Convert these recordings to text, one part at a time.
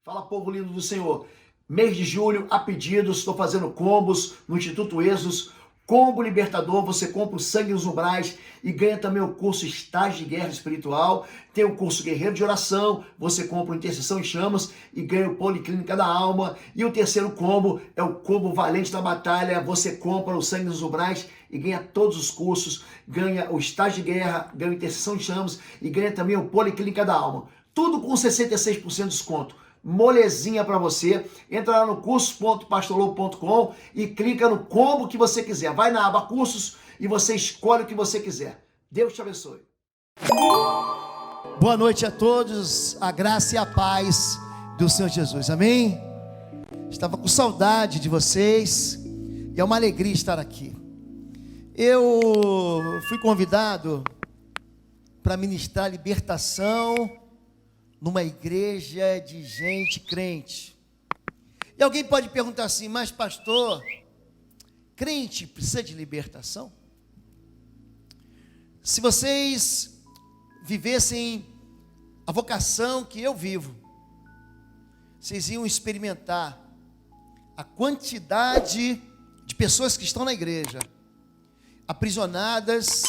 Fala, povo lindo do Senhor. Mês de julho, a pedidos, estou fazendo combos no Instituto Êxodos. Combo Libertador, você compra o Sangue nos Umbrais e ganha também o curso Estágio de Guerra Espiritual. Tem o curso Guerreiro de Oração, você compra o Intercessão em Chamas e ganha o Policlínica da Alma. E o terceiro combo é o combo Valente da Batalha, você compra o Sangue nos Umbrais e ganha todos os cursos, ganha o Estágio de Guerra, ganha o Intercessão em Chamas e ganha também o Policlínica da Alma. Tudo com 66% de desconto. Molezinha para você. Entra lá no cursos.pastorlobo.com e clica no combo que você quiser. Vai na aba cursos e você escolhe o que você quiser. Deus te abençoe. Boa noite a todos, a graça e a paz do Senhor Jesus, amém? Estava com saudade de vocês e é uma alegria estar aqui. Eu fui convidado para ministrar libertação numa igreja de gente crente. E alguém pode perguntar assim, mas pastor, crente precisa de libertação? Se vocês vivessem a vocação que eu vivo, vocês iam experimentar a quantidade de pessoas que estão na igreja, aprisionadas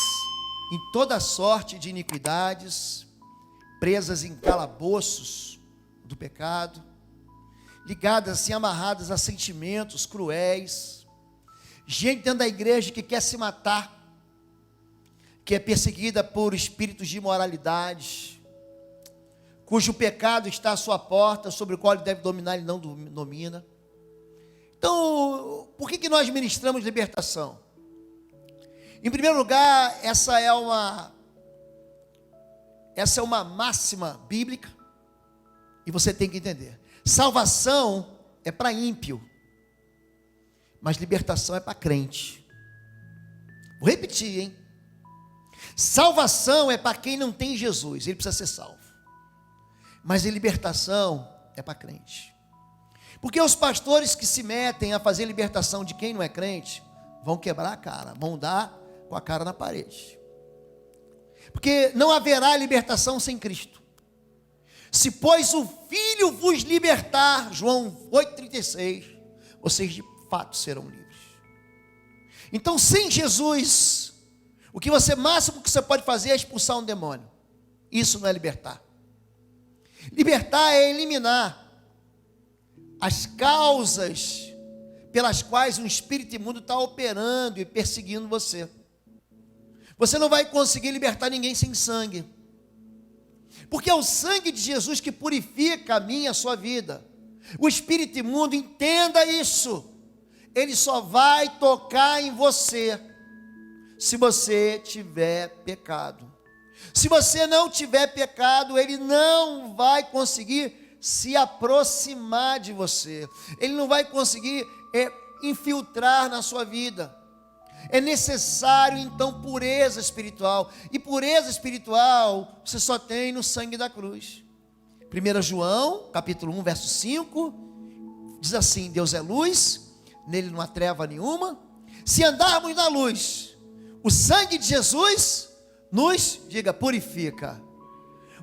em toda sorte de iniquidades, presas em calabouços do pecado, ligadas assim, amarradas a sentimentos cruéis, gente dentro da igreja que quer se matar, que é perseguida por espíritos de imoralidade, cujo pecado está à sua porta, sobre o qual ele deve dominar, ele não domina. Então, por que nós ministramos libertação? Em primeiro lugar, essa é uma máxima bíblica e você tem que entender. Salvação é para ímpio, mas libertação é para crente. Vou repetir, hein? Salvação é para quem não tem Jesus, ele precisa ser salvo. Mas a libertação é para crente. Porque os pastores que se metem a fazer libertação de quem não é crente, vão quebrar a cara, vão dar com a cara na parede. Porque não haverá libertação sem Cristo. Se pois o Filho vos libertar, João 8,36, vocês de fato serão livres. Então, sem Jesus, máximo que você pode fazer é expulsar um demônio. Isso não é libertar. Libertar é eliminar as causas pelas quais um espírito imundo está operando e perseguindo você. Você não vai conseguir libertar ninguém sem sangue, porque é o sangue de Jesus que purifica a minha e a sua vida. O espírito imundo, entenda isso, ele só vai tocar em você se você tiver pecado. Se você não tiver pecado, ele não vai conseguir se aproximar de você, ele não vai conseguir infiltrar na sua vida. É necessário então pureza espiritual, e pureza espiritual você só tem no sangue da cruz. 1 João capítulo 1 verso 5 diz assim: Deus é luz, nele não há treva nenhuma. Se andarmos na luz, o sangue de Jesus nos, purifica.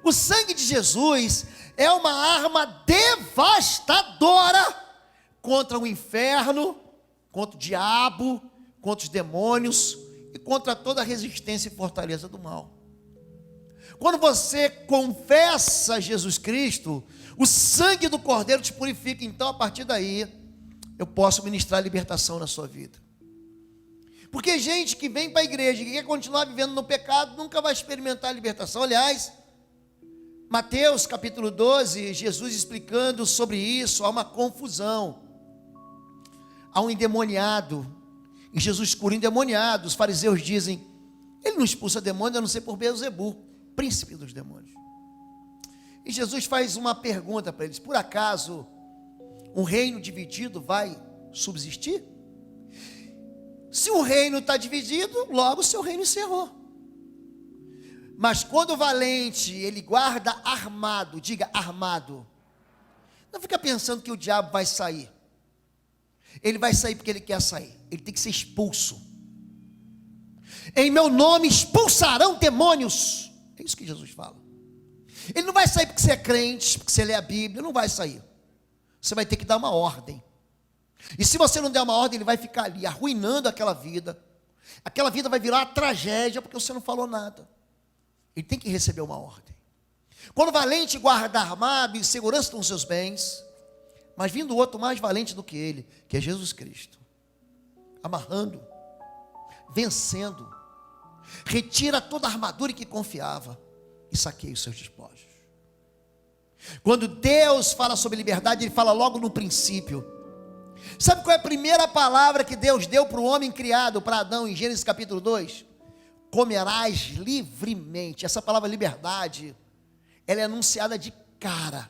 O sangue de Jesus é uma arma devastadora contra o inferno, contra o diabo, contra os demônios e contra toda a resistência e fortaleza do mal. Quando você confessa Jesus Cristo, o sangue do Cordeiro te purifica. Então, a partir daí, eu posso ministrar libertação na sua vida. Porque gente que vem para a igreja e que quer continuar vivendo no pecado, nunca vai experimentar a libertação. Aliás, Mateus capítulo 12, Jesus explicando sobre isso, há uma confusão. Há um endemoniado, e Jesus cura endemoniado. Os fariseus dizem, ele não expulsa demônio a não ser por Beelzebu, príncipe dos demônios. E Jesus faz uma pergunta para eles: por acaso um reino dividido vai subsistir? Se o reino está dividido, logo o seu reino encerrou. Mas quando o valente, ele guarda armado, diga armado, não fica pensando que o diabo vai sair. Ele vai sair porque ele quer sair. Ele tem que ser expulso. Em meu nome expulsarão demônios. É isso que Jesus fala. Ele não vai sair porque você é crente, porque você lê a Bíblia. Não vai sair. você vai ter que dar uma ordem. E se você não der uma ordem, ele vai ficar ali, arruinando aquela vida. Aquela vida vai virar uma tragédia, porque você não falou nada. Ele tem que receber uma ordem. Quando valente guarda armado e segurança estão os seus bens, mas vindo outro mais valente do que ele, que é Jesus Cristo, amarrando, vencendo, retira toda a armadura que confiava e saqueia os seus despojos. Quando Deus fala sobre liberdade, Ele fala logo no princípio. Sabe qual é a primeira palavra que Deus deu para o homem criado, para Adão, em Gênesis capítulo 2? Comerás livremente. Essa palavra liberdade, ela é anunciada de cara.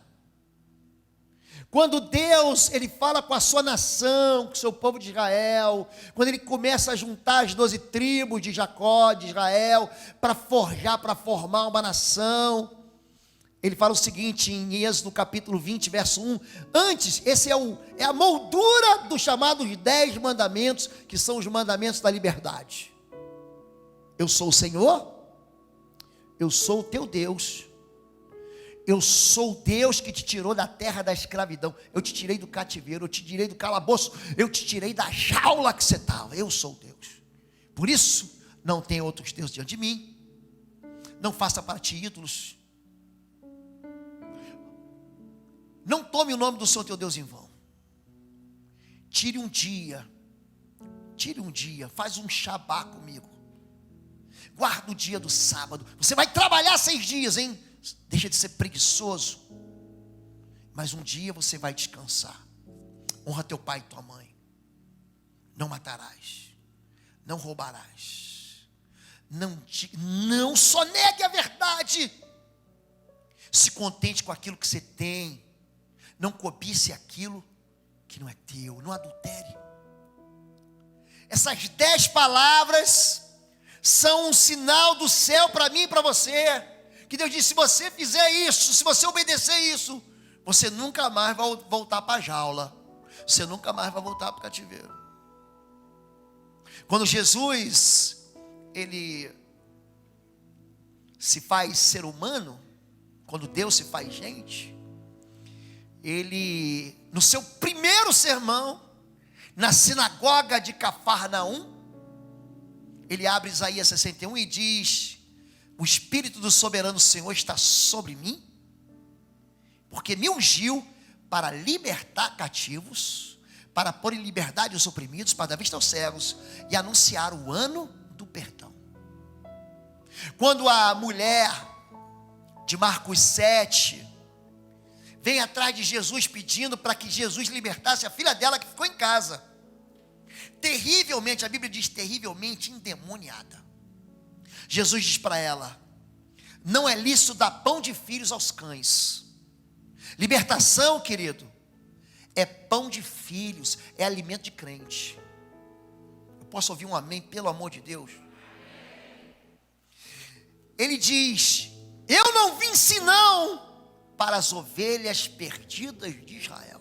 Quando Deus, Ele fala com a sua nação, com o seu povo de Israel, quando Ele começa a juntar as 12 tribos de Jacó, de Israel, para forjar, para formar uma nação, Ele fala o seguinte em Êxodo capítulo 20, verso 1, antes, esse é a moldura dos chamados 10 mandamentos, que são os mandamentos da liberdade. Eu sou o Senhor, eu sou o teu Deus, eu sou o Deus que te tirou da terra da escravidão, eu te tirei do cativeiro, eu te tirei do calabouço, eu te tirei da jaula que você estava, eu sou Deus. Por isso, não tenha outros deuses diante de mim, não faça para ti ídolos, não tome o nome do Senhor teu Deus em vão. Tire um dia, faz um Shabá comigo. Guarda o dia do sábado. Você vai trabalhar 6 dias, hein? Deixa de ser preguiçoso. Mas um dia você vai descansar. Honra teu pai e tua mãe. Não matarás. Não roubarás. Não sonegue a verdade. Se contente com aquilo que você tem. Não cobice aquilo que não é teu, não adultere. Essas 10 palavras são um sinal do céu para mim e para você. Que Deus disse, se você fizer isso, se você obedecer isso, você nunca mais vai voltar para a jaula. Você nunca mais vai voltar para o cativeiro. Quando Jesus, Ele se faz ser humano, quando Deus se faz gente, Ele, no seu primeiro sermão, na sinagoga de Cafarnaum, Ele abre Isaías 61 e diz, o Espírito do soberano Senhor está sobre mim, porque me ungiu para libertar cativos, para pôr em liberdade os oprimidos, para dar vista aos cegos, e anunciar o ano do perdão. Quando a mulher de Marcos 7, vem atrás de Jesus pedindo para que Jesus libertasse a filha dela que ficou em casa. Terrivelmente, a Bíblia diz terrivelmente endemoniada. Jesus diz para ela, não é lícito dar pão de filhos aos cães. Libertação, querido, é pão de filhos, é alimento de crente. Eu posso ouvir um amém, pelo amor de Deus? Ele diz, eu não vim senão para as ovelhas perdidas de Israel.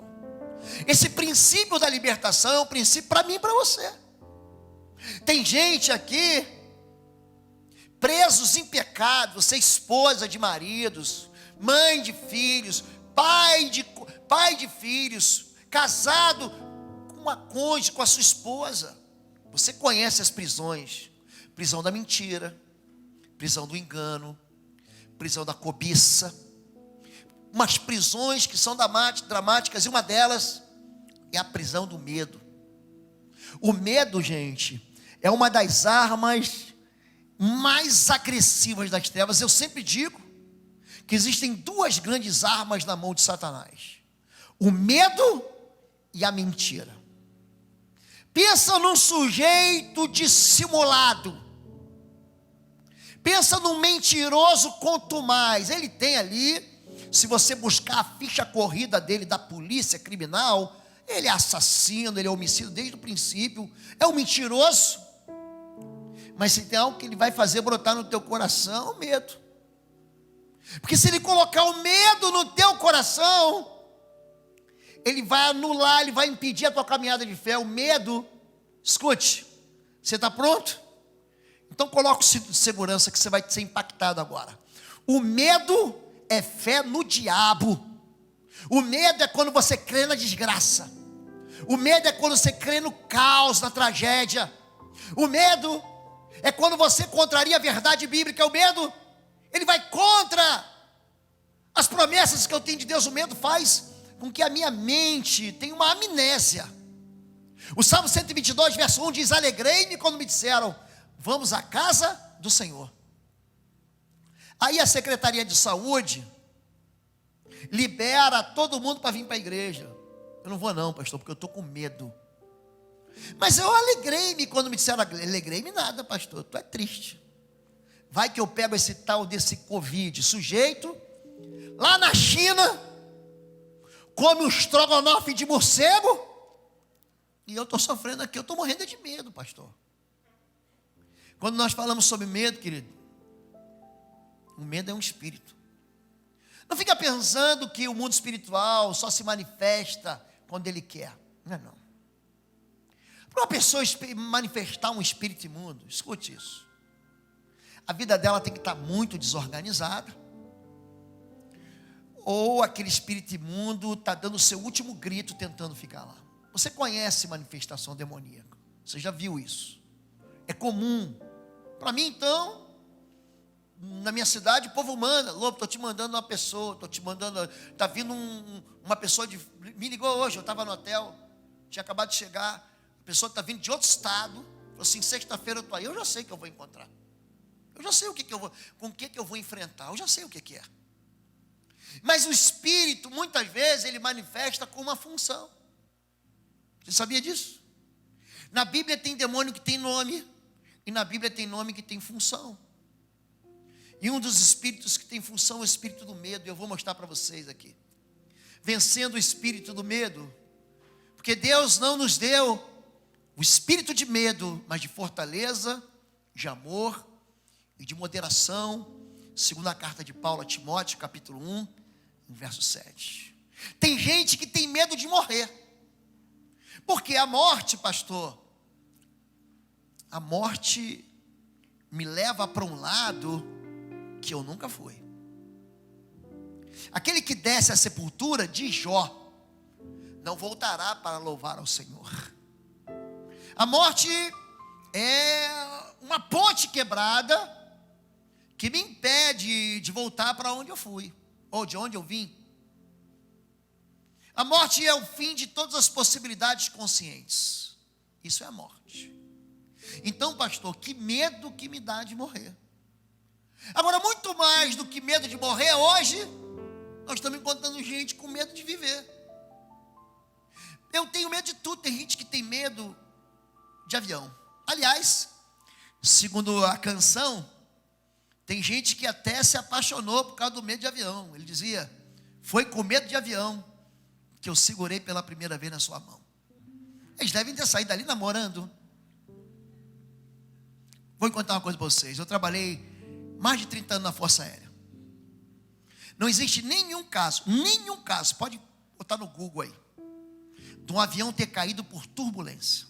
Esse princípio da libertação é um princípio para mim e para você. Tem gente aqui presos em pecado, você esposa de maridos, mãe de filhos, pai de filhos, casado com uma cônjuge, com a sua esposa. Você conhece as prisões: prisão da mentira, prisão do engano, prisão da cobiça. Umas prisões que são dramáticas, e uma delas é a prisão do medo. O medo, gente, é uma das armas mais agressivas das trevas. Eu sempre digo que existem 2 grandes armas na mão de Satanás: o medo e a mentira. Pensa num sujeito dissimulado, pensa num mentiroso contumaz. Ele tem ali, se você buscar a ficha corrida dele da polícia criminal, ele é assassino, ele é homicida desde o princípio, é um mentiroso. Mas se tem algo que ele vai fazer brotar no teu coração, é o medo. Porque se ele colocar o medo no teu coração, ele vai anular, ele vai impedir a tua caminhada de fé. O medo, escute, você está pronto? Então coloca o cinto de segurança que você vai ser impactado agora. O medo é fé no diabo. O medo é quando você crê na desgraça. O medo é quando você crê no caos, na tragédia. O medo é quando você contraria a verdade bíblica. O medo, ele vai contra as promessas que eu tenho de Deus. O medo faz com que a minha mente tenha uma amnésia. O Salmo 122, verso 1 diz: alegrei-me quando me disseram, vamos à casa do Senhor. Aí a Secretaria de Saúde libera todo mundo para vir para a igreja. Eu não vou não, pastor, porque eu estou com medo. Mas eu alegrei-me quando me disseram, alegrei-me nada, pastor, tu é triste. Vai que eu pego esse tal desse Covid, sujeito, lá na China, come um estrogonofe de morcego, e eu estou sofrendo aqui, eu estou morrendo de medo, pastor. Quando nós falamos sobre medo, querido, o medo é um espírito. Não fica pensando que o mundo espiritual só se manifesta quando ele quer. Não é não. Para uma pessoa manifestar um espírito imundo, escute isso. A vida dela tem que estar muito desorganizada. Ou aquele espírito imundo está dando o seu último grito tentando ficar lá. Você conhece manifestação demoníaca. Você já viu isso. É comum. Para mim então, na minha cidade, o povo manda, Lobo, estou te mandando uma pessoa, estou te mandando, está vindo uma pessoa, me ligou hoje, eu estava no hotel, tinha acabado de chegar, a pessoa está vindo de outro estado, falou assim, sexta-feira eu estou aí, eu já sei que eu vou encontrar, eu já sei o que eu vou, com o que eu vou enfrentar, eu já sei o que é. Mas o espírito, muitas vezes, ele manifesta com uma função. Você sabia disso? Na Bíblia tem demônio que tem nome, e na Bíblia tem nome que tem função. E um dos espíritos que tem função é o espírito do medo. Eu vou mostrar para vocês aqui. Vencendo o espírito do medo. Porque Deus não nos deu o espírito de medo, mas de fortaleza, de amor e de moderação. Segundo a carta de Paulo a Timóteo, capítulo 1, verso 7. Tem gente que tem medo de morrer. Porque a morte, pastor, a morte me leva para um lado que eu nunca fui. Aquele que desce à sepultura de Jó não voltará para louvar ao Senhor. A morte é uma ponte quebrada que me impede de voltar para onde eu fui, ou de onde eu vim. A morte é o fim de todas as possibilidades conscientes. Isso é a morte. Então, pastor, que medo que me dá de morrer. Agora, muito mais do que medo de morrer, hoje, nós estamos encontrando gente com medo de viver. Eu tenho medo de tudo. Tem gente que tem medo de avião. Aliás, segundo a canção, tem gente que até se apaixonou por causa do medo de avião. Ele dizia, foi com medo de avião que eu segurei pela primeira vez na sua mão. Eles devem ter saído dali namorando. Vou contar uma coisa para vocês. Eu trabalhei mais de 30 anos na Força Aérea. Não existe nenhum caso, pode botar no Google aí, de um avião ter caído por turbulência.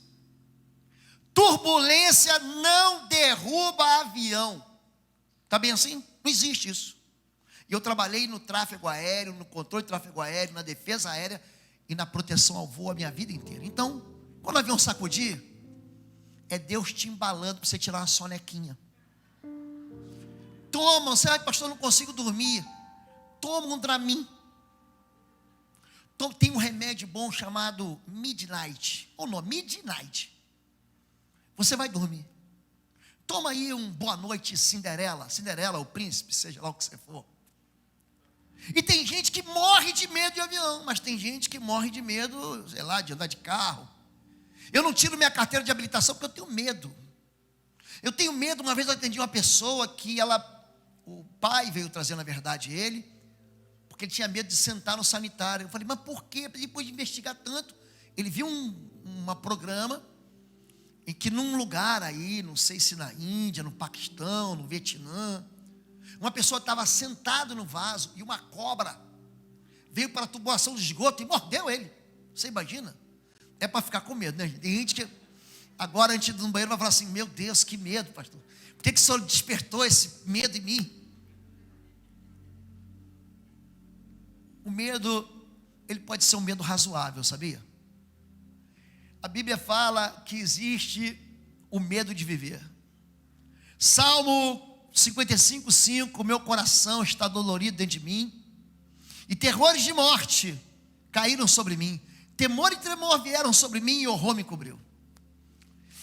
Turbulência não derruba avião. Está bem assim? Não existe isso. E eu trabalhei no tráfego aéreo, no controle de tráfego aéreo, na defesa aérea e na proteção ao voo a minha vida inteira. Então, quando o avião sacudir, é Deus te embalando para você tirar uma sonequinha. Toma, você, pastor, eu não consigo dormir. Toma um Dramin. Tem um remédio bom chamado Midnight. Ou não, Midnight. Você vai dormir. Toma aí um boa noite Cinderela. Cinderela, o príncipe, seja lá o que você for. E tem gente que morre de medo de avião, mas tem gente que morre de medo, sei lá, de andar de carro. Eu não tiro minha carteira de habilitação porque eu tenho medo. Eu tenho medo, uma vez eu atendi uma pessoa que o pai veio trazer, na verdade, ele, porque ele tinha medo de sentar no sanitário. Eu falei, mas por quê? Depois de investigar tanto, ele viu um programa em que num lugar aí, não sei se na Índia, no Paquistão, no Vietnã, uma pessoa estava sentada no vaso e uma cobra veio para a tubação de esgoto e mordeu ele. Você imagina? É para ficar com medo, né? Tem gente que agora, antes de ir no banheiro, vai falar assim, meu Deus, que medo, pastor. Por que o Senhor despertou esse medo em mim? O medo ele pode ser um medo razoável, sabia? A Bíblia fala que existe o medo de viver. Salmo 55:5, meu coração está dolorido dentro de mim, e terrores de morte caíram sobre mim. Temor e tremor vieram sobre mim e horror me cobriu.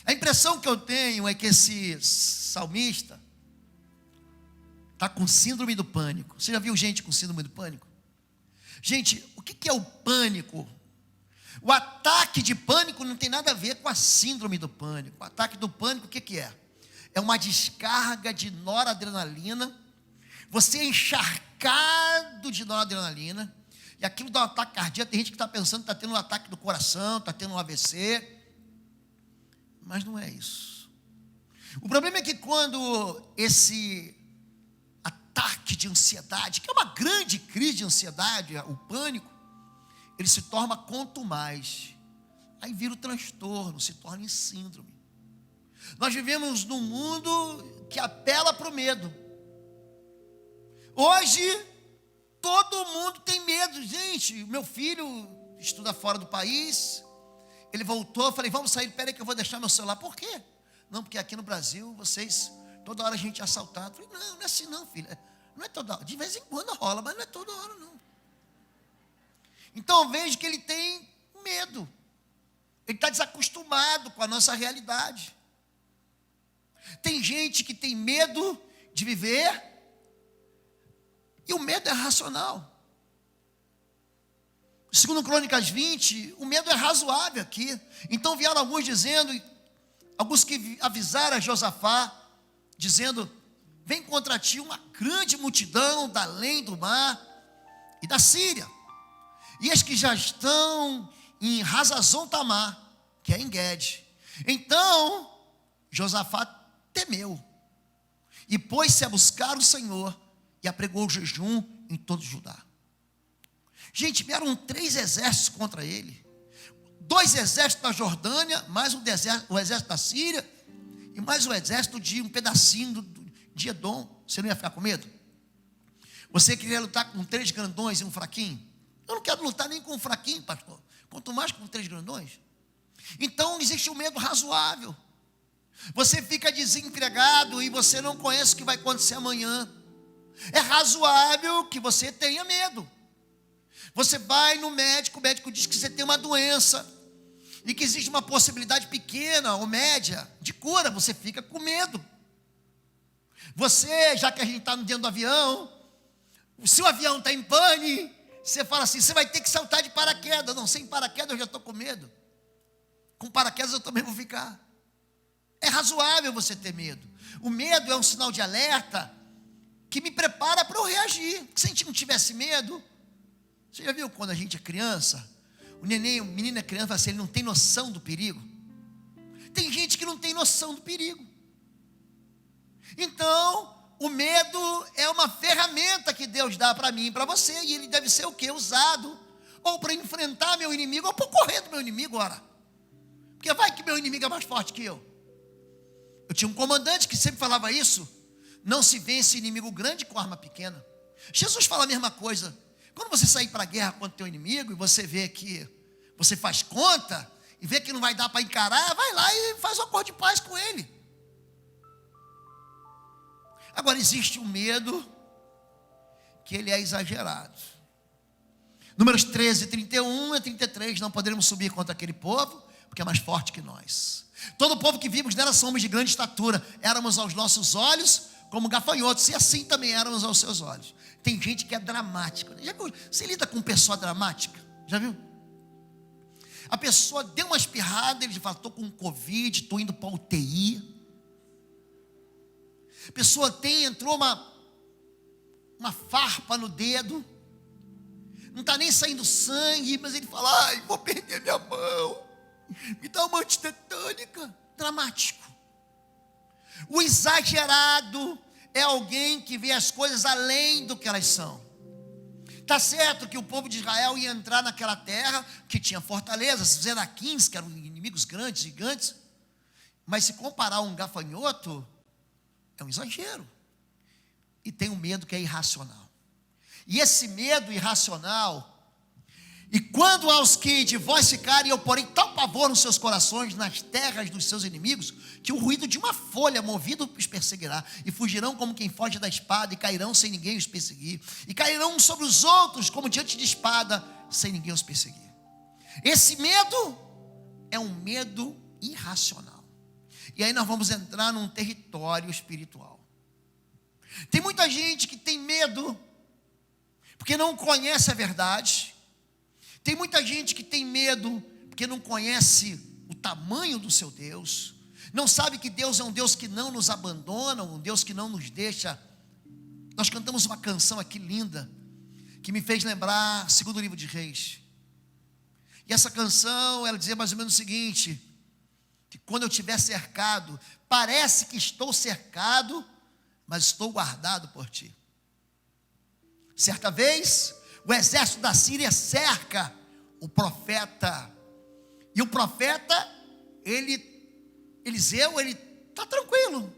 A impressão que eu tenho é que esse salmista está com síndrome do pânico. Você já viu gente com síndrome do pânico? Gente, o que é o pânico? O ataque de pânico não tem nada a ver com a síndrome do pânico. O ataque do pânico, o que é? É uma descarga de noradrenalina. Você é encharcado de noradrenalina, e aquilo dá um ataque cardíaco. Tem gente que está pensando que está tendo um ataque do coração, está tendo um AVC, mas não é isso. O problema é que quando esse ataque de ansiedade, que é uma grande crise de ansiedade, o pânico, ele se torna quanto mais, aí vira o transtorno, se torna em síndrome. Nós vivemos num mundo que apela para o medo. Hoje, todo mundo tem medo. Gente, meu filho estuda fora do país, ele voltou, eu falei, vamos sair, peraí que eu vou deixar meu celular. Por quê? Não, porque aqui no Brasil, toda hora a gente é assaltado. Eu falei, não é assim não, filho, não é toda hora, de vez em quando rola, mas não é toda hora não. Então eu vejo que ele tem medo, ele está desacostumado com a nossa realidade. Tem gente que tem medo de viver, e o medo é racional. Segundo Crônicas 20, o medo é razoável aqui. Então vieram alguns dizendo, alguns que avisaram a Josafá, dizendo, vem contra ti uma grande multidão da além do mar e da Síria, e as que já estão em Hazazon Tamar, que é em Guede. Então Josafá temeu, e pôs-se a buscar o Senhor, e apregou o jejum em todo Judá. Gente, vieram 3 exércitos contra ele, 2 exércitos da Jordânia, mais o exército da Síria, e mais o exército de um pedacinho de Edom. Você não ia ficar com medo? Você queria lutar com 3 grandões e um fraquinho? Eu não quero lutar nem com um fraquinho, pastor, quanto mais com 3 grandões. Então existe um medo razoável. Você fica desempregado e você não conhece o que vai acontecer amanhã. É razoável que você tenha medo. Você vai no médico, o médico diz que você tem uma doença e que existe uma possibilidade pequena ou média de cura, você fica com medo. Você, já que a gente está dentro do avião, se o avião está em pane, você fala assim, você vai ter que saltar de paraquedas. Não, sem paraquedas eu já estou com medo. Com paraquedas eu também vou ficar. É razoável você ter medo. O medo é um sinal de alerta que me prepara para eu reagir. Se a gente não tivesse medo, você já viu quando a gente é criança, o menino é criança, assim, ele não tem noção do perigo. Tem gente que não tem noção do perigo. Então, o medo é uma ferramenta que Deus dá para mim e para você, e ele deve ser o quê? Usado ou para enfrentar meu inimigo, ou para correr do meu inimigo, ora. Porque vai que meu inimigo é mais forte que eu. Eu tinha um comandante que sempre falava isso: não se vence inimigo grande com arma pequena. Jesus fala a mesma coisa. Quando você sair para a guerra contra o teu inimigo, e você vê que você faz conta, e vê que não vai dar para encarar, vai lá e faz um acordo de paz com ele. Agora, existe um medo que ele é exagerado. Números 13, 31 e 33, não poderemos subir contra aquele povo, porque é mais forte que nós. Todo o povo que vimos nela somos de grande estatura, éramos aos nossos olhos como gafanhotos, e assim também éramos aos seus olhos. Tem gente que é dramática. Já viu? Você lida com pessoa dramática? Já viu? A pessoa deu uma espirrada, ele fala, estou com Covid, estou indo para a UTI. A pessoa entrou uma farpa no dedo, não está nem saindo sangue, mas ele fala, ai, vou perder minha mão, me dá uma antitetânica. Dramático. O exagerado é alguém que vê as coisas além do que elas são. Está certo que o povo de Israel ia entrar naquela terra que tinha fortalezas, Zenaquins, que eram inimigos grandes, gigantes, mas se comparar um gafanhoto, é um exagero. E tem um medo que é irracional. E esse medo irracional, E quando aos que de vós ficarem, eu porei tal pavor nos seus corações, nas terras dos seus inimigos, que o ruído de uma folha movido os perseguirá, e fugirão como quem foge da espada, e cairão sem ninguém os perseguir, e cairão uns sobre os outros, como diante de espada, sem ninguém os perseguir. Esse medo é um medo irracional. E aí nós vamos entrar num território espiritual. Tem muita gente que tem medo, porque não conhece a verdade. Tem muita gente que tem medo porque não conhece o tamanho do seu Deus, não sabe que Deus é um Deus que não nos abandona, um Deus que não nos deixa. Nós cantamos uma canção aqui linda, que me fez lembrar segundo livro de Reis. E essa canção, ela dizia mais ou menos o seguinte, que quando eu estiver cercado, parece que estou cercado, mas estou guardado por ti. Certa vez, o exército da Síria cerca o profeta, e o profeta, Eliseu, ele está tranquilo,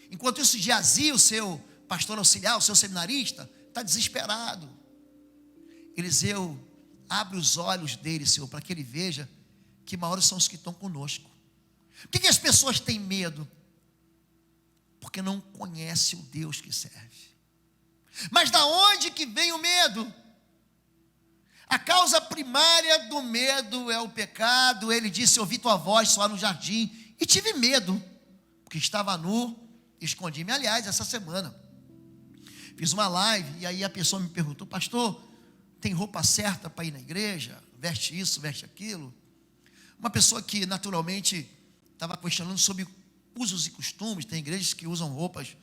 enquanto isso Geazi, o seu pastor auxiliar, o seu seminarista, está desesperado. Eliseu abre os olhos dele, Senhor, para que ele veja que maiores são os que estão conosco. Por que as pessoas têm medo? Porque não conhecem o Deus que serve. Mas da onde que vem o medo? A causa primária do medo é o pecado. Ele disse, ouvi tua voz só no jardim, e tive medo, porque estava nu, escondi-me. Aliás, essa semana, fiz uma live, e aí a pessoa me perguntou, pastor, tem roupa certa para ir na igreja? Veste isso, veste aquilo? Uma pessoa que naturalmente estava questionando sobre usos e costumes. Tem igrejas que usam roupas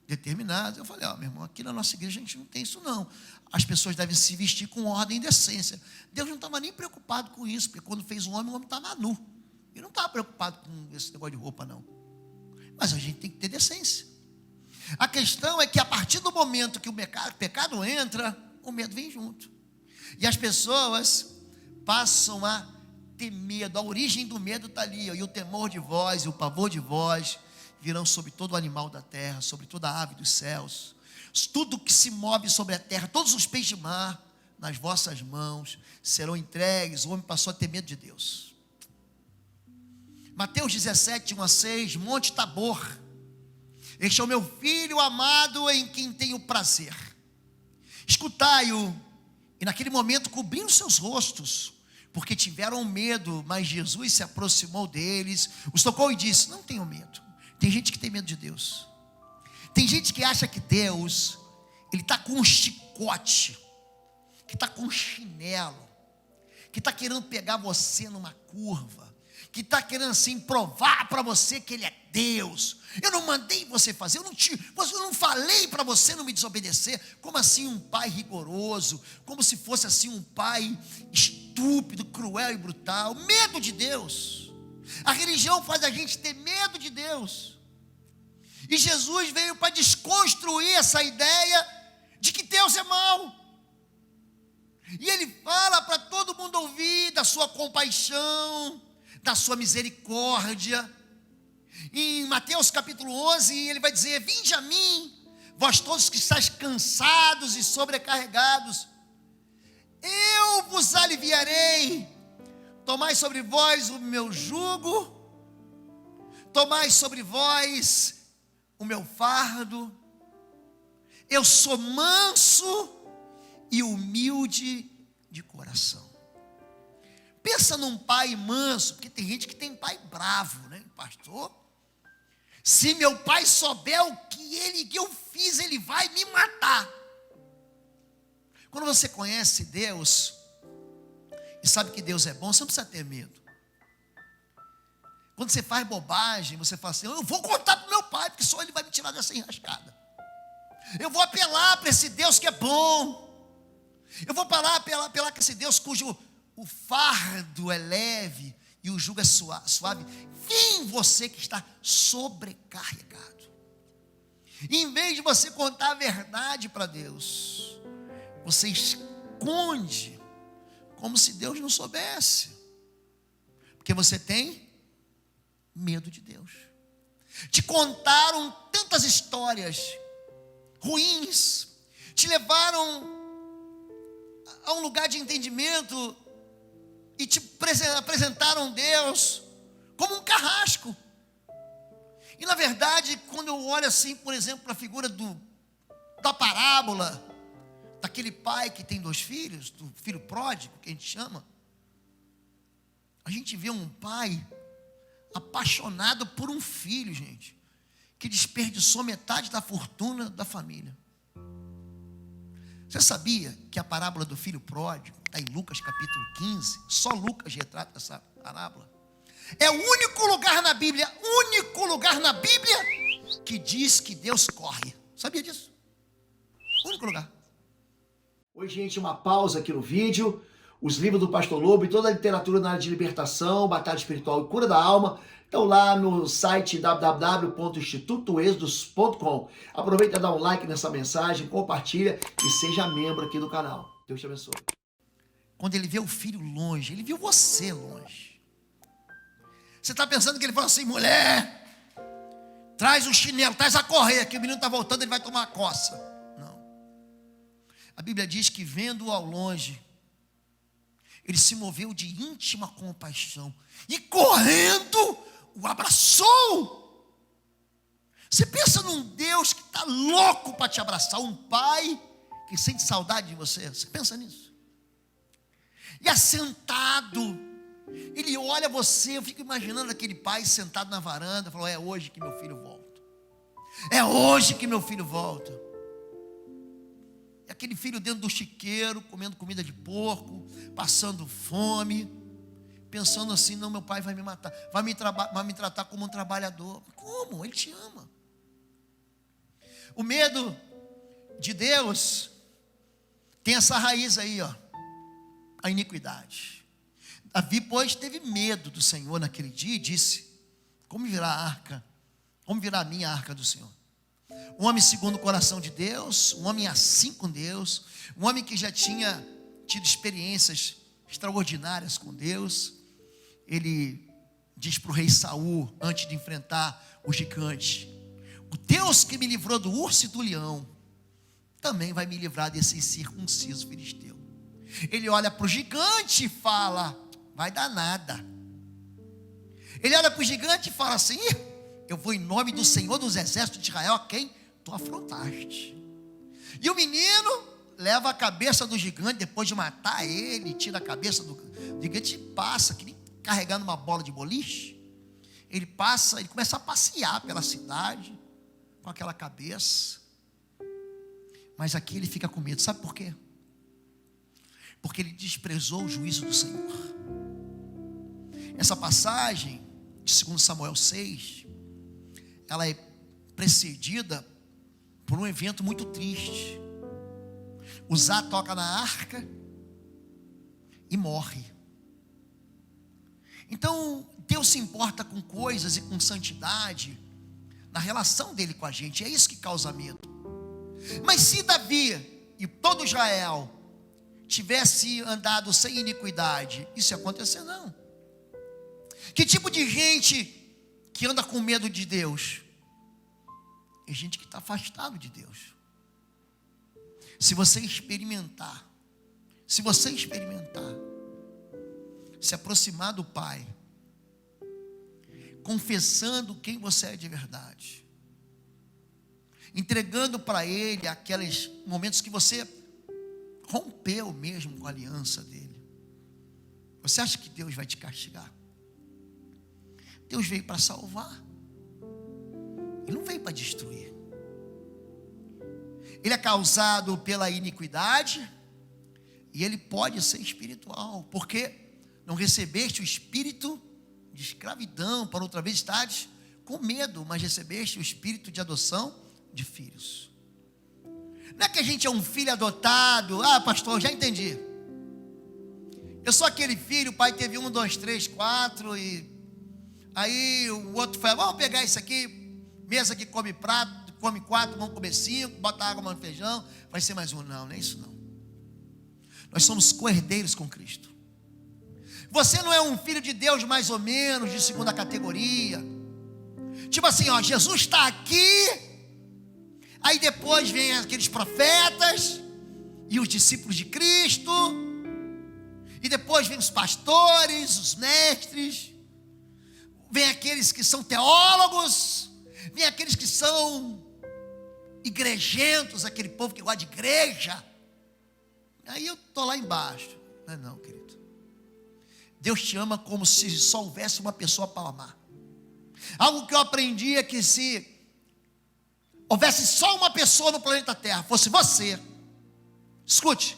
determinadas. Eu falei, meu irmão, aqui na nossa igreja a gente não tem isso não. As pessoas devem se vestir com ordem e decência. Deus não estava nem preocupado com isso, porque quando fez o homem estava nu. Ele não estava preocupado com esse negócio de roupa não. Mas a gente tem que ter decência. A questão é que a partir do momento que o pecado entra, o medo vem junto. E as pessoas passam a ter medo. A origem do medo está ali. E o temor de vós e o pavor de vós virão sobre todo animal da terra, sobre toda ave dos céus, tudo que se move sobre a terra, todos os peixes de mar, nas vossas mãos serão entregues. O homem passou a ter medo de Deus. Mateus 17, 1-6, Monte Tabor. Este é o meu filho amado em quem tenho prazer. Escutai-o. E naquele momento cobriram seus rostos, porque tiveram medo. Mas Jesus se aproximou deles, os tocou e disse, não tenham medo. Tem gente que tem medo de Deus. Tem gente que acha que Deus, ele está com um chicote, que está com um chinelo, que está querendo pegar você numa curva, que está querendo assim provar para você que ele é Deus. Eu não mandei você fazer, eu não falei para você não me desobedecer. Como assim um pai rigoroso? Como se fosse assim um pai estúpido, cruel e brutal. Medo de Deus. A religião faz a gente ter medo de Deus. E Jesus veio para desconstruir essa ideia de que Deus é mau. E ele fala para todo mundo ouvir da sua compaixão, da sua misericórdia. Em Mateus capítulo 11, ele vai dizer, vinde a mim, vós todos que estáis cansados e sobrecarregados, eu vos aliviarei. Tomai sobre vós o meu jugo, tomai sobre vós o meu fardo. Eu sou manso e humilde de coração. Pensa num pai manso, porque tem gente que tem pai bravo, né? Pastor, se meu pai souber o que eu fiz, ele vai me matar. Quando você conhece Deus e sabe que Deus é bom, você não precisa ter medo. Quando você faz bobagem, você fala assim, eu vou contar para o meu pai, porque só ele vai me tirar dessa enrascada. Eu vou apelar para esse Deus que é bom. Eu vou apelar para esse Deus cujo o fardo é leve e o jugo é suave. Vem você que está sobrecarregado. E em vez de você contar a verdade para Deus, você esconde como se Deus não soubesse. Porque você tem medo de Deus. Te contaram tantas histórias ruins, te levaram a um lugar de entendimento e te apresentaram Deus como um carrasco. E na verdade, quando eu olho assim, por exemplo, a figura da parábola, daquele pai que tem 2 filhos, do filho pródigo, que a gente chama, a gente vê um pai apaixonado por um filho, gente, que desperdiçou metade da fortuna da família. Você sabia que a parábola do filho pródigo está em Lucas capítulo 15? Só Lucas retrata essa parábola. É o único lugar na Bíblia, que diz que Deus corre. Sabia disso? Único lugar. Oi, gente, uma pausa aqui no vídeo. Os livros do Pastor Lobo e toda a literatura na área de libertação, batalha espiritual e cura da alma estão lá no site www.institutoexodos.com. Aproveita e dá um like nessa mensagem, compartilha e seja membro aqui do canal. Deus te abençoe. Quando ele vê o filho longe, ele viu você longe. Você está pensando que ele fala assim: mulher, traz o chinelo, traz a correia, que o menino está voltando, ele vai tomar a coça. Não. A Bíblia diz que vendo-o ao longe, ele se moveu de íntima compaixão e correndo o abraçou. Você pensa num Deus que está louco para te abraçar, um pai que sente saudade de você. Você pensa nisso? E assentado, ele olha você. Eu fico imaginando aquele pai sentado na varanda, falou: é hoje que meu filho volta. É hoje que meu filho volta. E aquele filho dentro do chiqueiro, comendo comida de porco, passando fome, pensando assim: não, meu pai vai me matar, vai me tratar como um trabalhador. Como? Ele te ama. O medo de Deus tem essa raiz aí, ó, a iniquidade. Davi, pois, teve medo do Senhor naquele dia e disse: como virá a arca? Como virá a minha arca do Senhor? Um homem segundo o coração de Deus, um homem assim com Deus, um homem que já tinha tido experiências extraordinárias com Deus. Ele diz para o rei Saul, antes de enfrentar o gigante: o Deus que me livrou do urso e do leão, também vai me livrar desse incircunciso filisteu. Ele olha para o gigante e fala: vai dar nada. Ele olha para o gigante e fala assim: eu vou em nome do Senhor dos exércitos de Israel, a quem tu afrontaste. E o menino leva a cabeça do gigante, depois de matar ele, tira a cabeça do gigante e passa, que nem carregando uma bola de boliche. Ele passa, ele começa a passear pela cidade com aquela cabeça. Mas aqui ele fica com medo. Sabe por quê? Porque ele desprezou o juízo do Senhor. Essa passagem de 2 Samuel 6, ela é precedida por um evento muito triste. Uzá toca na arca e morre. Então Deus se importa com coisas e com santidade na relação dele com a gente. É isso que causa medo. Mas se Davi e todo Israel tivesse andado sem iniquidade, isso ia acontecer? Não. Que tipo de gente que anda com medo de Deus? É gente que está afastado de Deus. Se você experimentar, se aproximar do Pai, confessando quem você é de verdade, entregando para Ele aqueles momentos que você rompeu mesmo com a aliança dele, você acha que Deus vai te castigar? Deus veio para salvar. Ele não veio para destruir. Ele é causado pela iniquidade e ele pode ser espiritual, porque não recebeste o espírito de escravidão para outra vez estares com medo, mas recebeste o espírito de adoção de filhos. Não é que a gente é um filho adotado. Ah, pastor, já entendi. Eu sou aquele filho, o pai teve 1, 2, 3, 4 e aí o outro foi: vamos pegar isso aqui, mesa que come prato, come 4, vamos comer 5, bota água no feijão, vai ser mais um. Não, não é isso não. Nós somos co-herdeiros com Cristo. Você não é um filho de Deus mais ou menos de segunda categoria. Tipo assim, ó, Jesus está aqui, aí depois vem aqueles profetas e os discípulos de Cristo, E depois vem os pastores, os mestres, vem aqueles que são teólogos, vem aqueles que são igrejentos, aquele povo que gosta de igreja. Aí eu estou lá embaixo. Não, querido. Deus te ama como se só houvesse uma pessoa para amar. Algo que eu aprendi é que se houvesse só uma pessoa no planeta Terra, fosse você. Escute,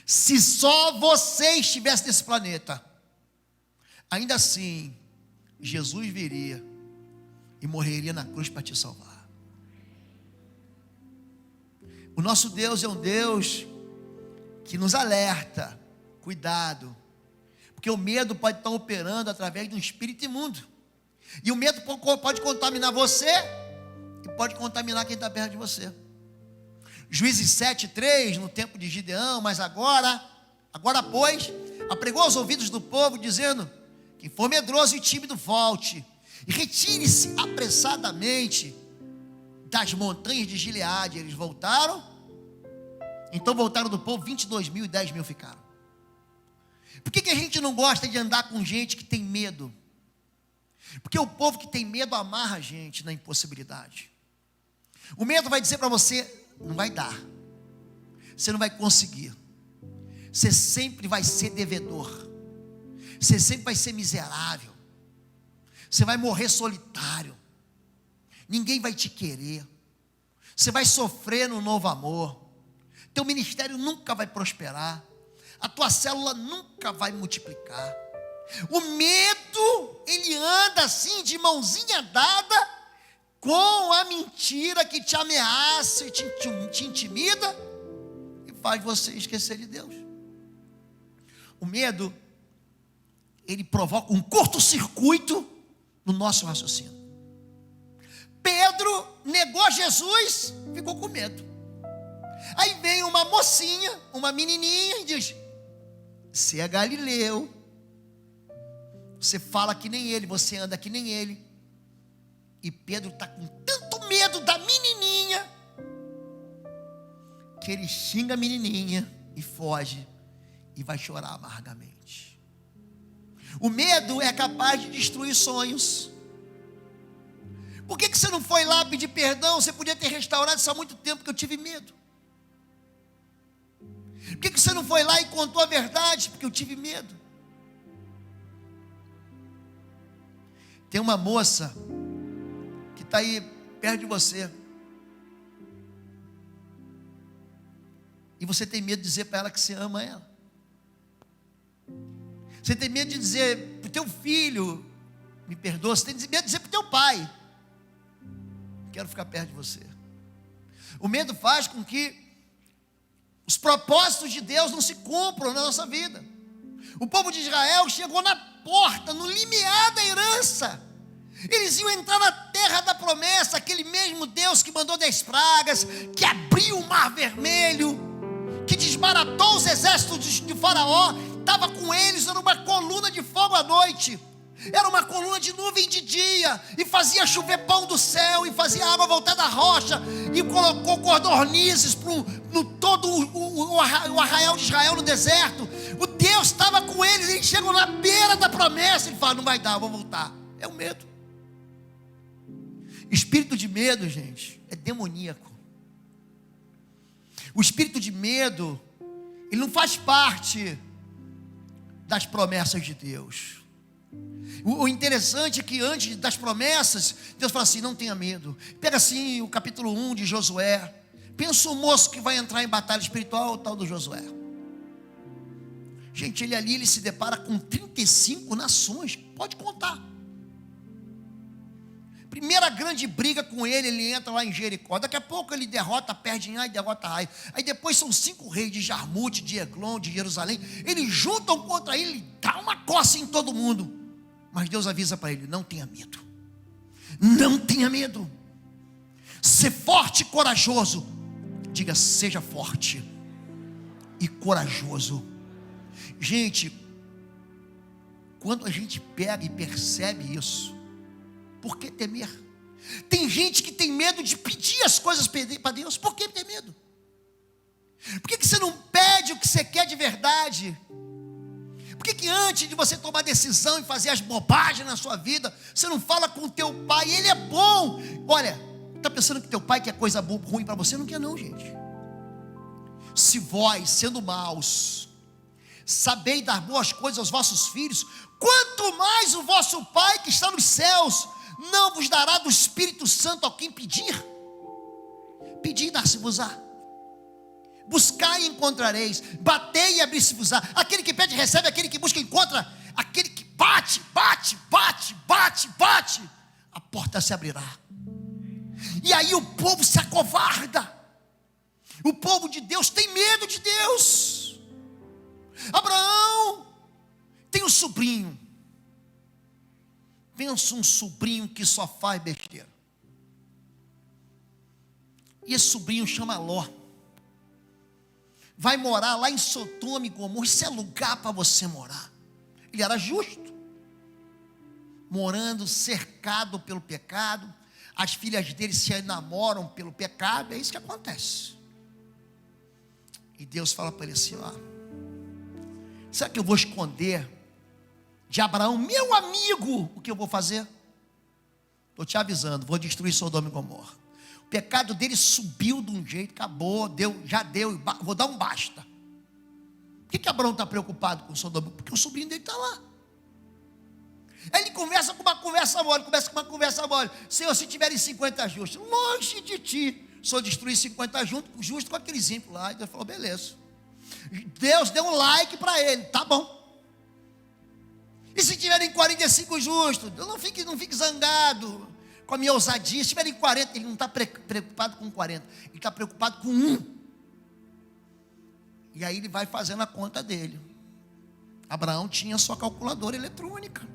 se só você estivesse nesse planeta, ainda assim, Jesus viria e morreria na cruz para te salvar. O nosso Deus é um Deus que nos alerta, cuidado, porque o medo pode estar operando através de um espírito imundo, e o medo pode contaminar você, e pode contaminar quem está perto de você. Juízes 7:3, no tempo de Gideão, mas agora pois, apregou aos ouvidos do povo, dizendo: quem for medroso e tímido, volte, e retire-se apressadamente das montanhas de Gileade. Eles voltaram, então voltaram do povo 22.000 e 10.000 ficaram. Por que a gente não gosta de andar com gente que tem medo? Porque o povo que tem medo amarra a gente na impossibilidade. O medo vai dizer para você: não vai dar, você não vai conseguir, você sempre vai ser devedor, você sempre vai ser miserável, você vai morrer solitário, ninguém vai te querer, você vai sofrer no novo amor, teu ministério nunca vai prosperar, a tua célula nunca vai multiplicar. O medo, ele anda assim de mãozinha dada com a mentira que te ameaça e te intimida e faz você esquecer de Deus. O medo, ele provoca um curto-circuito no nosso raciocínio. Pedro negou Jesus, ficou com medo. Aí vem uma mocinha, uma menininha e diz: você é galileu, você fala que nem ele, você anda que nem ele. E Pedro está com tanto medo da menininha, que ele xinga a menininha e foge, e vai chorar amargamente. O medo é capaz de destruir sonhos. Por que você não foi lá pedir perdão? Você podia ter restaurado isso há muito tempo, que eu tive medo. Por que você não foi lá e contou a verdade? Porque eu tive medo. Tem uma moça que está aí perto de você, e você tem medo de dizer para ela que você ama ela. Você tem medo de dizer para o teu filho: me perdoa. Você tem medo de dizer para o teu pai: quero ficar perto de você. O medo faz com que os propósitos de Deus não se cumpram na nossa vida. O povo de Israel chegou na porta, no limiar da herança. Eles iam entrar na terra da promessa. Aquele mesmo Deus que mandou 10 pragas, que abriu o mar vermelho, que desbaratou os exércitos de Faraó, estava com eles. Era uma coluna de fogo à noite, era uma coluna de nuvem de dia, e fazia chover pão do céu, e fazia água voltar da rocha, e colocou codornizes no todo o arraial de Israel no deserto. O Deus estava com eles. Eles chegam na beira da promessa, ele fala: não vai dar, eu vou voltar. É o medo. Espírito de medo, gente, é demoníaco. O espírito de medo, ele não faz parte das promessas de Deus. O interessante é que antes das promessas, Deus fala assim: não tenha medo. Pega assim o capítulo 1 de Josué. Pensa o moço que vai entrar em batalha espiritual, o tal do Josué. Gente, ele se depara com 35 nações, pode contar. Primeira grande briga com ele entra lá em Jericó. Daqui a pouco ele derrota Perdinhá e derrota Ai. Aí depois são 5 reis de Jarmute, de Eglon, de Jerusalém. Eles juntam contra ele, dá uma coça em todo mundo. Mas Deus avisa para ele: não tenha medo. Não tenha medo. Ser forte e corajoso. Diga: seja forte e corajoso. Gente, quando a gente pega e percebe isso, por que temer? Tem gente que tem medo de pedir as coisas para Deus. Por que ter medo? Por que você não pede o que você quer de verdade? Por que antes de você tomar decisão e fazer as bobagens na sua vida, você não fala com o teu pai? Ele é bom. Olha, está pensando que teu pai quer coisa boa, ruim para você? Não quer não, gente. Se vós, sendo maus, sabeis dar boas coisas aos vossos filhos, quanto mais o vosso Pai que está nos céus não vos dará do Espírito Santo ao quem pedir? Pedi e dar-se-vos-á. Buscai e encontrareis, batei e abrir-se-vos-á. Aquele que pede recebe, aquele que busca encontra, aquele que bate, a porta se abrirá. E aí o povo se acovarda. O povo de Deus tem medo de Deus. Abraão tem um sobrinho. Pensa um sobrinho que só faz besteira. E esse sobrinho chama Ló. Vai morar lá em Sodoma e Gomorra. Isso é lugar para você morar. Ele era justo, morando cercado pelo pecado. As filhas dele se enamoram pelo pecado. É isso que acontece. E Deus fala para ele assim: ó, será que eu vou esconder de Abraão, meu amigo, o que eu vou fazer? Estou te avisando, vou destruir Sodoma e Gomorra. O pecado dele subiu de um jeito, acabou, já deu, vou dar um basta. Por que Abraão está preocupado com Sodoma? Porque o sobrinho dele está lá. Aí ele conversa com uma conversa mole. Senhor, se tiverem 50 justos, longe de ti, só destruir 50 justos com aqueles ímpios lá. E Deus falou: beleza. Deus deu um like para ele, tá bom. E se tiverem 45 justos, não fique zangado com a minha ousadia. Se tiverem 40, ele não está preocupado com 40, ele está preocupado com 1. E aí ele vai fazendo a conta dele. Abraão tinha sua calculadora eletrônica.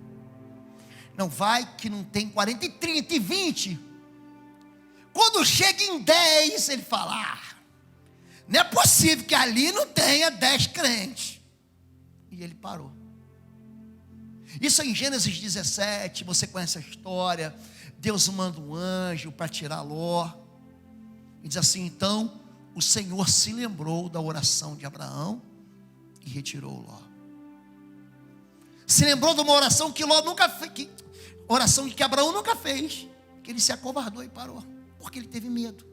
Não vai que não tem 40 e 30 e 20. Quando chega em 10, ele fala: não é possível que ali não tenha 10 crentes. E ele parou. Isso é em Gênesis 17, você conhece a história. Deus manda um anjo para tirar Ló. E diz assim: então o Senhor se lembrou da oração de Abraão e retirou Ló. Se lembrou de uma oração que Ló nunca fez, oração que Abraão nunca fez, que ele se acovardou e parou, porque ele teve medo.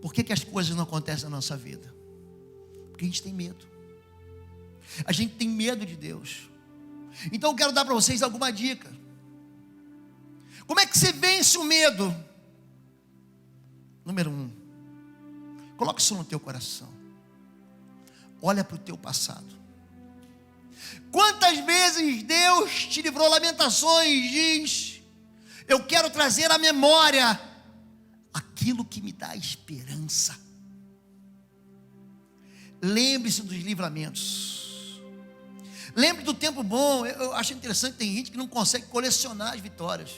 Por que as coisas não acontecem na nossa vida? Porque a gente tem medo. A gente tem medo de Deus. Então eu quero dar para vocês alguma dica. Como é que você vence o medo? Número 1, coloque isso no teu coração. Olha para o teu passado. Quantas vezes Deus te livrou? Lamentações diz: eu quero trazer à memória aquilo que me dá esperança. Lembre-se dos livramentos. Lembre do tempo bom. Eu acho interessante, tem gente que não consegue colecionar as vitórias.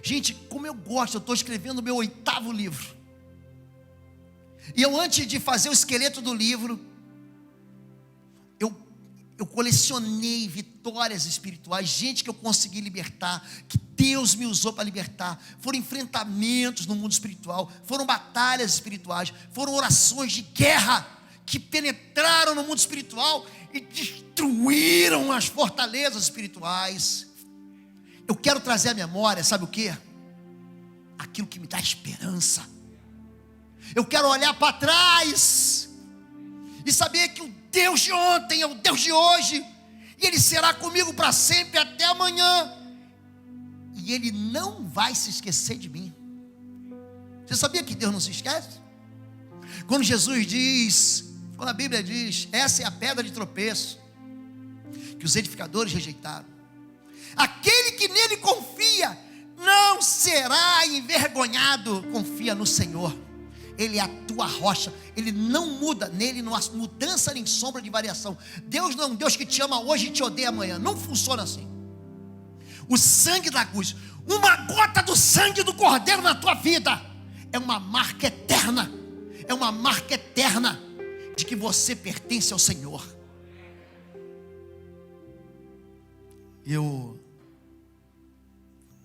Gente, como eu gosto, eu estou escrevendo o meu 8º livro. E eu, antes de fazer o esqueleto do livro, eu colecionei vitórias espirituais, gente que eu consegui libertar, que Deus me usou para libertar. Foram enfrentamentos no mundo espiritual, foram batalhas espirituais, foram orações de guerra que penetraram no mundo espiritual e destruíram as fortalezas espirituais. Eu quero trazer à memória, sabe o que? Aquilo que me dá esperança. Eu quero olhar para trás e saber que o Deus de ontem é o Deus de hoje, e Ele será comigo para sempre, até amanhã, e Ele não vai se esquecer de mim. Você sabia que Deus não se esquece? Quando Jesus diz, quando a Bíblia diz: essa é a pedra de tropeço que os edificadores rejeitaram, aquele que nele confia não será envergonhado. Confia no Senhor, Ele é a tua rocha, Ele não muda, nele não há mudança nem sombra de variação. Deus não é um Deus que te ama hoje e te odeia amanhã, não funciona assim. O sangue da cruz, uma gota do sangue do Cordeiro na tua vida, é uma marca eterna, é uma marca eterna de que você pertence ao Senhor. Eu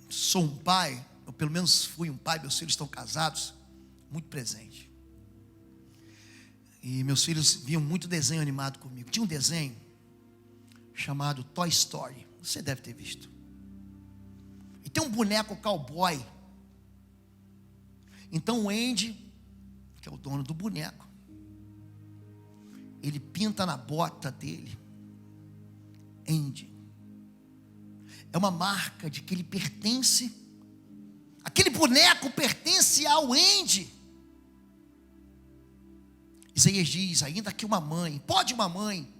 sou um pai, ou pelo menos fui um pai, meus filhos estão casados, muito presente. E meus filhos viam muito desenho animado comigo. Tinha um desenho chamado Toy Story. Você deve ter visto. E tem um boneco cowboy. Então o Andy, que é o dono do boneco, ele pinta na bota dele Andy. É uma marca de que ele pertence, aquele boneco pertence ao Andy. Isaías diz, ainda que uma mãe, pode uma mãe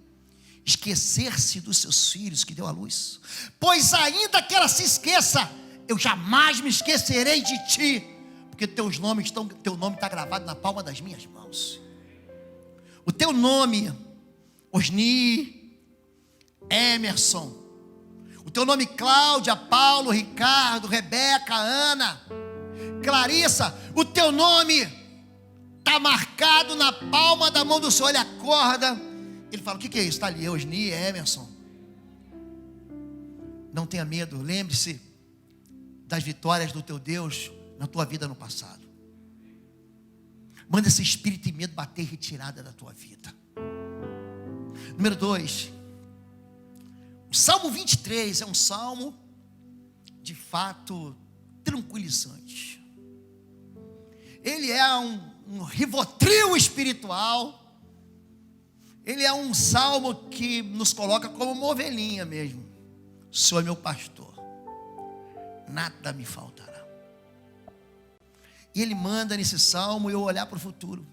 esquecer-se dos seus filhos que deu à luz? Pois ainda que ela se esqueça, eu jamais me esquecerei de ti, porque teu nome está gravado na palma das minhas mãos. O teu nome, Osni, Emerson, o teu nome Cláudia, Paulo, Ricardo, Rebeca, Ana, Clarissa, o teu nome está marcado na palma da mão do Senhor. Ele acorda, ele fala, o que é isso? Está ali, Osni, Emerson. Não tenha medo, lembre-se das vitórias do teu Deus na tua vida no passado. Manda esse espírito de medo bater retirada da tua vida. Número 2, o Salmo 23 é um salmo de fato tranquilizante. Ele é um rivotril espiritual. Ele é um salmo que nos coloca como uma ovelhinha mesmo. O Senhor é meu pastor, nada me faltará. E ele manda nesse salmo eu olhar para o futuro.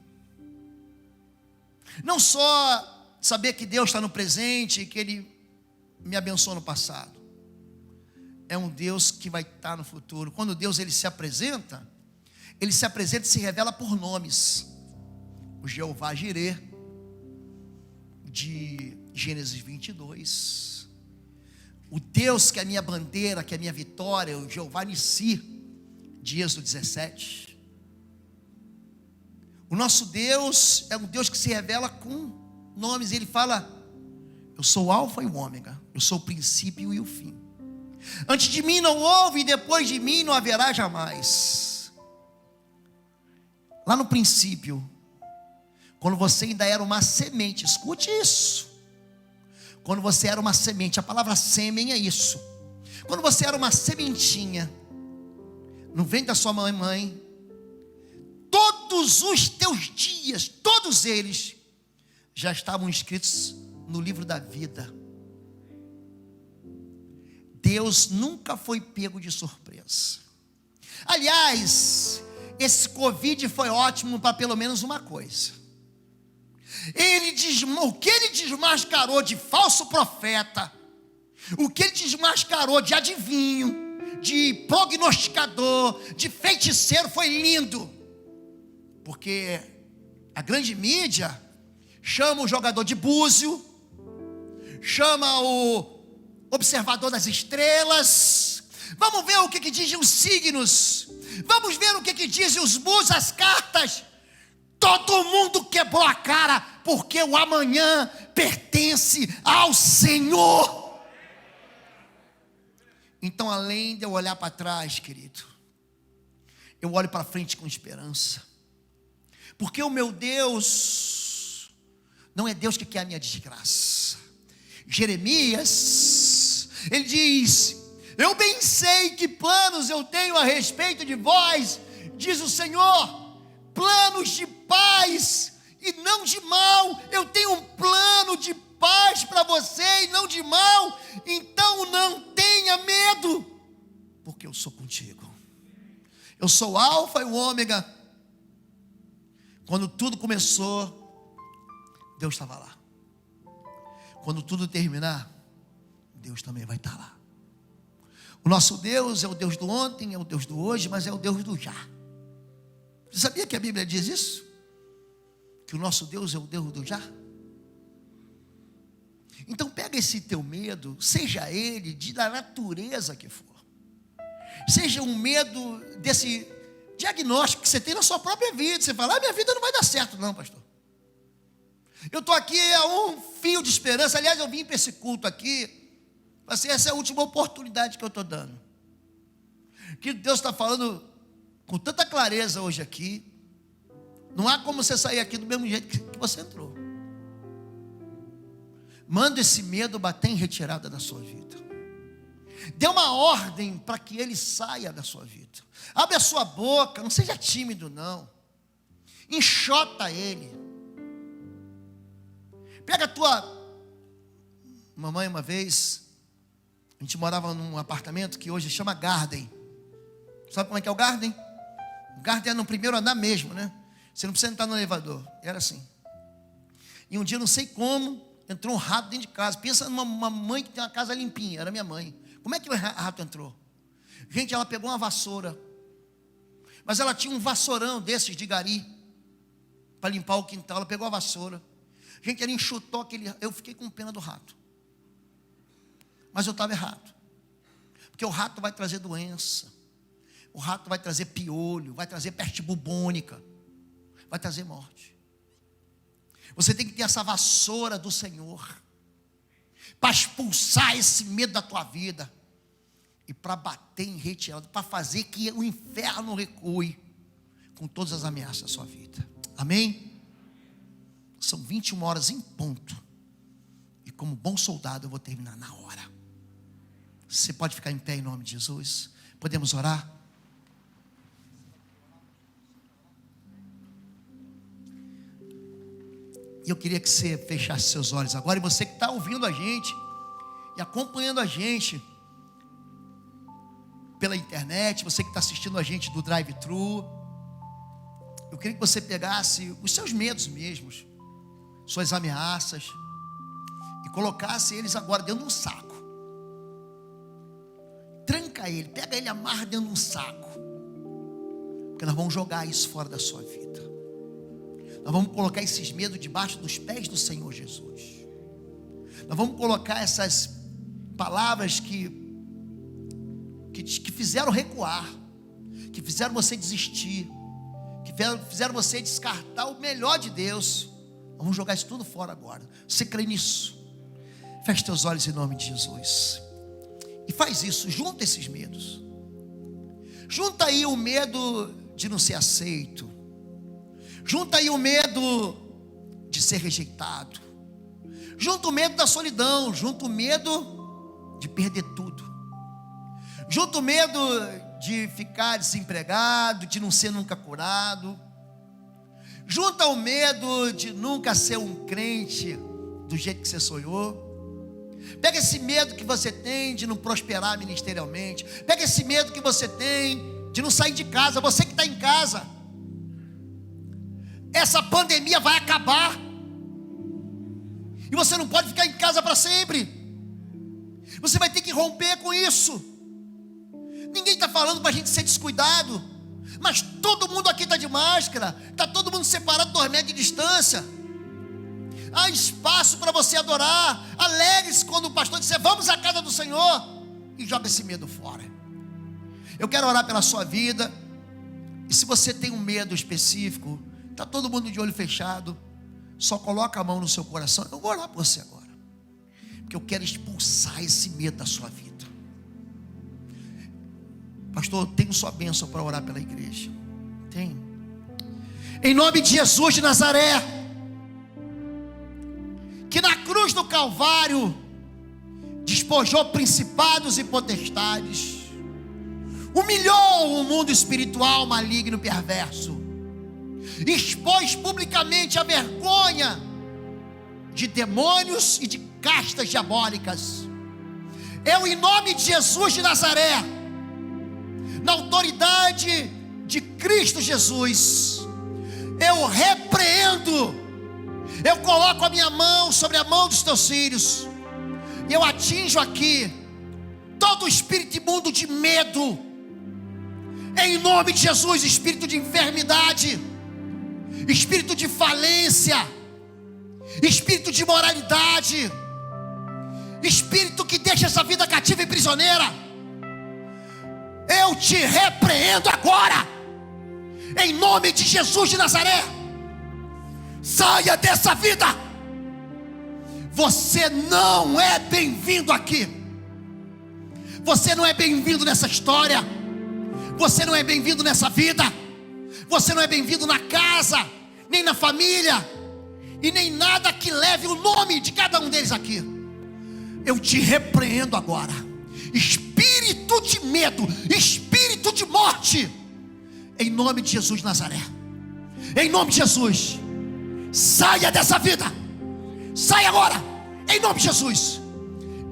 Não só saber que Deus está no presente, que Ele me abençoou no passado. É um Deus que vai estar no futuro. Quando Deus ele se apresenta e se revela por nomes. O Jeová Jireh, de Gênesis 22. O Deus que é a minha bandeira, que é a minha vitória, o Jeová Nissi, de Êxodo 17. O nosso Deus é um Deus que se revela com nomes. Ele fala, eu sou o alfa e o ômega, eu sou o princípio e o fim. Antes de mim não houve, e depois de mim não haverá jamais. Lá no princípio, quando você ainda era uma semente, escute isso. Quando você era uma semente, a palavra sêmen é isso. Quando você era uma sementinha, no ventre da sua mãe, todos os teus dias, todos eles, já estavam escritos no livro da vida. Deus nunca foi pego de surpresa. Aliás, esse Covid foi ótimo para pelo menos uma coisa. O que ele desmascarou de falso profeta, o que ele desmascarou de adivinho, de prognosticador, de feiticeiro, foi lindo. Porque a grande mídia chama o jogador de búzio, chama o observador das estrelas. Vamos ver o que dizem os signos, vamos ver o que dizem os búzios, as cartas. Todo mundo quebrou a cara, porque o amanhã pertence ao Senhor. Então, além de eu olhar para trás, querido, eu olho para frente com esperança. Porque o meu Deus não é Deus que quer a minha desgraça. Jeremias, ele diz, eu bem sei que planos eu tenho a respeito de vós, diz o Senhor, planos de paz e não de mal. Eu tenho um plano de paz para você e não de mal. Então não tenha medo, porque eu sou contigo. Eu sou o alfa e o ômega. Quando tudo começou, Deus estava lá. Quando tudo terminar, Deus também vai estar lá. O nosso Deus é o Deus do ontem, é o Deus do hoje, mas é o Deus do já. Você sabia que a Bíblia diz isso? Que o nosso Deus é o Deus do já? Então pega esse teu medo, seja ele da natureza que for. Seja um medo desse diagnóstico que você tem na sua própria vida. Você fala, minha vida não vai dar certo. Não, pastor. Eu estou aqui a um fio de esperança. Aliás, eu vim para esse culto aqui. Assim, essa é a última oportunidade que eu estou dando. Que Deus está falando com tanta clareza hoje aqui. Não há como você sair aqui do mesmo jeito que você entrou. Manda esse medo bater em retirada da sua vida. Dê uma ordem para que ele saia da sua vida. Abre a sua boca, não seja tímido não. Enxota ele. Pega a tua... Mamãe, uma vez, a gente morava num apartamento que hoje chama Garden. Sabe como é que é o Garden? O Garden é no primeiro andar mesmo, né? Você não precisa entrar no elevador. Era assim. E um dia, não sei como, entrou um rato dentro de casa. Pensa numa mãe que tem uma casa limpinha. Era minha mãe. Como é que o rato entrou? Gente, ela pegou uma vassoura. Mas ela tinha um vassourão desses de gari, para limpar o quintal. Ela pegou a vassoura. Gente, ela enxutou aquele... Eu fiquei com pena do rato. Mas eu estava errado. Porque o rato vai trazer doença. O rato vai trazer piolho. Vai trazer peste bubônica. Vai trazer morte. Você tem que ter essa vassoura do Senhor para expulsar esse medo da tua vida e para bater em retirada, para fazer que o inferno recue com todas as ameaças da sua vida. Amém? São 21 horas em ponto. E como bom soldado eu vou terminar na hora. Você pode ficar em pé em nome de Jesus? Podemos orar? E eu queria que você fechasse seus olhos agora. E você que está ouvindo a gente e acompanhando a gente pela internet, você que está assistindo a gente do drive-thru, eu queria que você pegasse os seus medos mesmos, suas ameaças, e colocasse eles agora dentro de um saco. Tranca ele, pega ele, amarra dentro de um saco, porque nós vamos jogar isso fora da sua vida. Nós vamos colocar esses medos debaixo dos pés do Senhor Jesus. Nós vamos colocar essas palavras que fizeram recuar, que fizeram você desistir, que fizeram você descartar o melhor de Deus. Vamos jogar isso tudo fora agora. Você crê nisso? Feche teus olhos em nome de Jesus. E faz isso, junta esses medos. Junta aí o medo de não ser aceito. Junta aí o medo de ser rejeitado. Junta o medo da solidão. Junta o medo de perder tudo. Junta o medo de ficar desempregado, de não ser nunca curado. Junta o medo de nunca ser um crente do jeito que você sonhou. Pega esse medo que você tem de não prosperar ministerialmente. Pega esse medo que você tem de não sair de casa. Você que está em casa, essa pandemia vai acabar e você não pode ficar em casa para sempre. Você vai ter que romper com isso. Ninguém está falando para a gente ser descuidado, mas todo mundo aqui está de máscara, está todo mundo separado 2 metros de distância. Há espaço para você adorar. Alegre-se quando o pastor disser vamos à casa do Senhor, e joga esse medo fora. Eu quero orar pela sua vida. E se você tem um medo específico, está todo mundo de olho fechado, só coloca a mão no seu coração. Eu vou orar por você agora, porque eu quero expulsar esse medo da sua vida. Pastor, eu tenho sua bênção para orar pela igreja. Tem. Em nome de Jesus de Nazaré, que na cruz do Calvário despojou principados e potestades, humilhou o mundo espiritual maligno e perverso, expôs publicamente a vergonha de demônios e de castas diabólicas. Eu, em nome de Jesus de Nazaré, na autoridade de Cristo Jesus, eu repreendo, eu coloco a minha mão sobre a mão dos teus filhos, e eu atinjo aqui todo o espírito imundo de medo, em nome de Jesus. Espírito de enfermidade, espírito de falência, espírito de imoralidade, espírito que deixa essa vida cativa e prisioneira, eu te repreendo agora, em nome de Jesus de Nazaré. Saia dessa vida. Você não é bem-vindo aqui. Você não é bem-vindo nessa história. Você não é bem-vindo nessa vida. Você não é bem-vindo na casa nem na família, e nem nada que leve o nome de cada um deles aqui. Eu te repreendo agora, espírito de medo, espírito de morte, em nome de Jesus de Nazaré. Em nome de Jesus, saia dessa vida, saia agora, em nome de Jesus,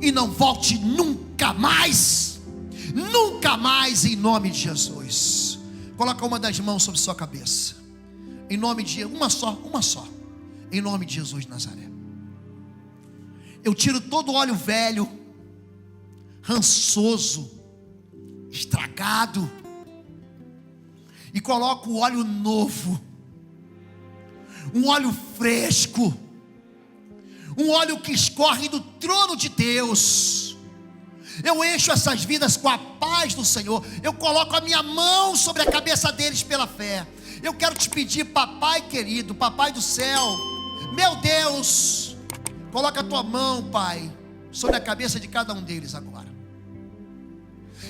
e não volte nunca mais, em nome de Jesus. Coloca uma das mãos sobre sua cabeça, em nome de uma só, em nome de Jesus de Nazaré. Eu tiro todo o óleo velho, rançoso, estragado, e coloco o óleo novo, um óleo fresco, um óleo que escorre do trono de Deus. Eu encho essas vidas com a paz do Senhor. Eu coloco a minha mão sobre a cabeça deles pela fé. Eu quero te pedir, papai querido, papai do céu, meu Deus, coloca a tua mão, Pai, sobre a cabeça de cada um deles agora.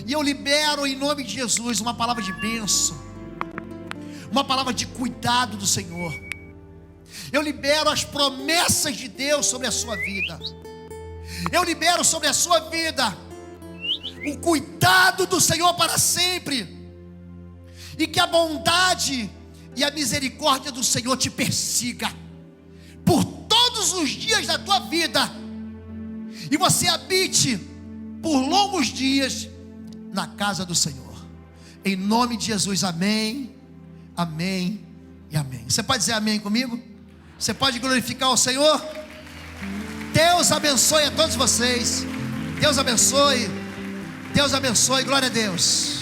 E eu libero em nome de Jesus uma palavra de bênção, uma palavra de cuidado do Senhor. Eu libero as promessas de Deus sobre a sua vida. Eu libero sobre a sua vida o cuidado do Senhor para sempre. E que a bondade e a misericórdia do Senhor te persiga por todos os dias da tua vida, e você habite por longos dias na casa do Senhor. Em nome de Jesus, amém, amém e amém. Você pode dizer amém comigo? Você pode glorificar o Senhor? Deus abençoe a todos vocês. Deus abençoe. Deus abençoe. Glória a Deus.